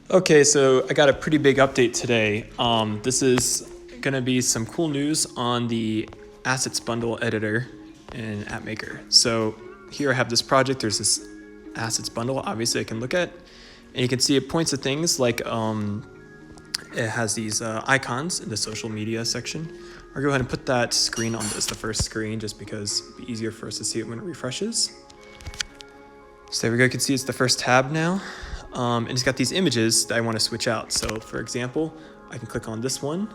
Okay, so I got a pretty big update today. This is gonna be some cool news on the assets bundle editor in AppMaker. So here I have this project, there's this assets bundle, obviously I can look at, and you can see it points to things like it has these icons in the social media section. I'll go ahead and put that screen on as the first screen just because it'd be easier for us to see it when it refreshes. So there we go, you can see it's the first tab now. And it's got these images that I want to switch out. So for example, I can click on this one,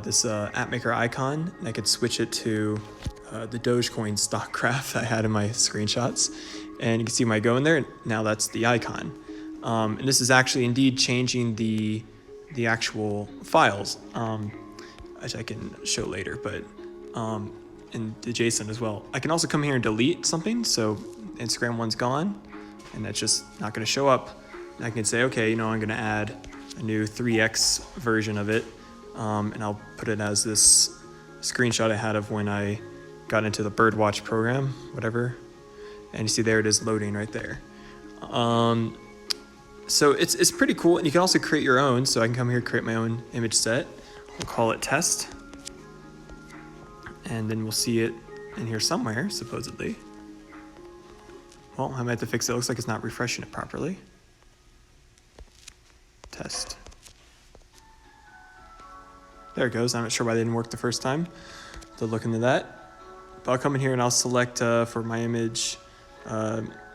this AppMaker icon, and I could switch it to the Dogecoin stock graph I had in my screenshots. And you can see when I go in there, now that's the icon. And this is actually indeed changing the actual files, which I can show later, but in the JSON as well. I can also come here and delete something. So Instagram one's gone, and that's just not going to show up. And I can say, okay, I'm going to add a new 3x version of it, and I'll put it as this screenshot I had of when I got into the birdwatch program, whatever. And you see there it is loading right there. So it's pretty cool, and you can also create your own. So I can come here, create my own image set. We'll call it test, and then we'll see it in here somewhere, supposedly. Well, I might have to fix it. It looks like it's not refreshing it properly. Test. There it goes. I'm not sure why they didn't work the first time. To look into that. But I'll come in here and I'll select for my image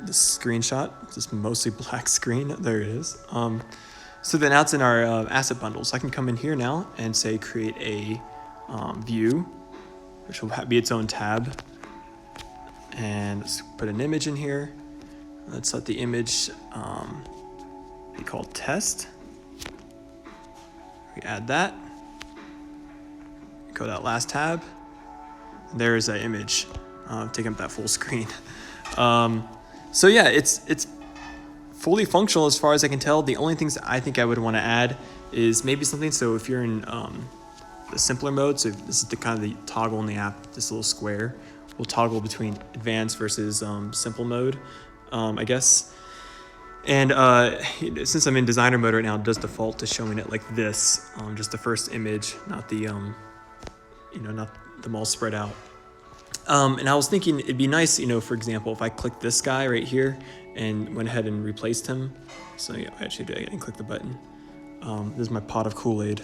this screenshot. This mostly black screen. There it is. So then now it's in our asset bundle. So I can come in here now and say create a view, which will be its own tab. And let's put an image in here. Let's let the image be called test. We add that. Go to that last tab. There's that image, taking up that full screen. So yeah, it's fully functional as far as I can tell. The only things that I think I would want to add is maybe something. So if you're in the simpler mode, so this is the kind of the toggle in the app, this little square. We'll toggle between advanced versus simple mode, I guess. And since I'm in designer mode right now, it does default to showing it like this, just the first image, not the, not them all spread out. And I was thinking it'd be nice, for example, if I click this guy right here and went ahead and replaced him. So yeah, actually I didn't click the button. This is my pot of Kool-Aid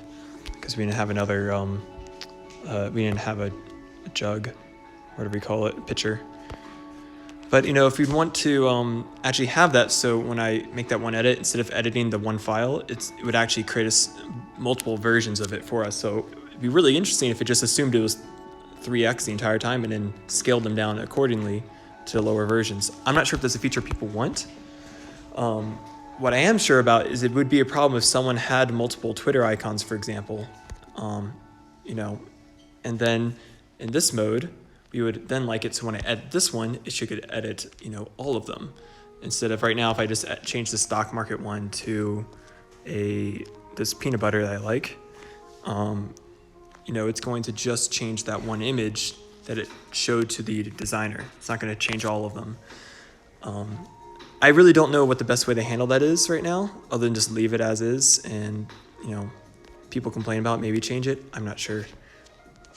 because we didn't have another, we didn't have a jug. Whatever we call it, pitcher. But if you'd want to actually have that, so when I make that one edit, instead of editing the one file, it would actually create us multiple versions of it for us. So it'd be really interesting if it just assumed it was 3x the entire time and then scaled them down accordingly to the lower versions. I'm not sure if that's a feature people want. What I am sure about is it would be a problem if someone had multiple Twitter icons, for example, and then in this mode, we would then like it so when I edit this one, it should edit, all of them. Instead of right now, if I just change the stock market one to this peanut butter that I like, it's going to just change that one image that it showed to the designer. It's not going to change all of them. I really don't know what the best way to handle that is right now, other than just leave it as is and, people complain about it, maybe change it. I'm not sure.